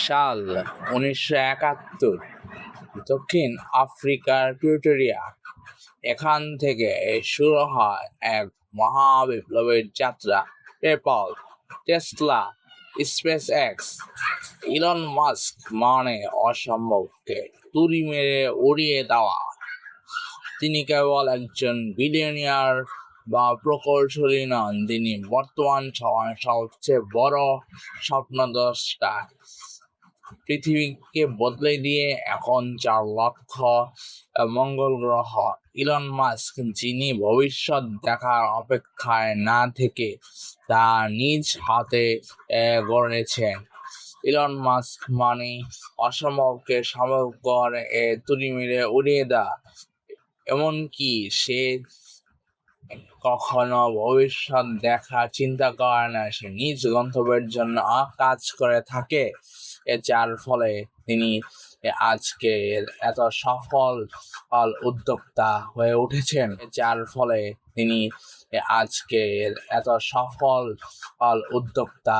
সাল 1971, দক্ষিণ আফ্রিকার প্রিটোরিয়া। এখান থেকে শুরু হয় এক মহাবিপ্লবের যাত্রা। PayPal, Tesla, space x. Elon Musk মানে অসম্ভবকে তুড়ি মেরে উড়িয়ে দেওয়া। তিনি কেবল একজন বিলিয়নিয়ার বা প্রকৌশলী নন, তিনি বর্তমান সময়ের সবচেয়ে বড় স্বপ্নদ্রষ্টা। পৃথিবীকে বদলে দিয়ে এখন 4 লক্ষ মঙ্গল গ্রহ। ইলন মাস্ক, যিনি ভবিষ্যৎ দেখার অপেক্ষায় না থেকে তা নিজ হাতে গড়েছেন। ইলন মাস্ক মানে অসম্ভবকে সম্ভব করে তুড়ি মেরে উড়িয়ে দেওয়া। এমনকি সে কখনো ভবিষ্যৎ দেখার চিন্তা করে না, সে নিজ গন্তব্যের জন্য কাজ করে থাকে। যার ফলে তিনি আজকে এত সফল উদ্যোক্তা হয়ে উঠেছেন। যার ফলে তিনি আজকে এত সফল উদ্যোক্তা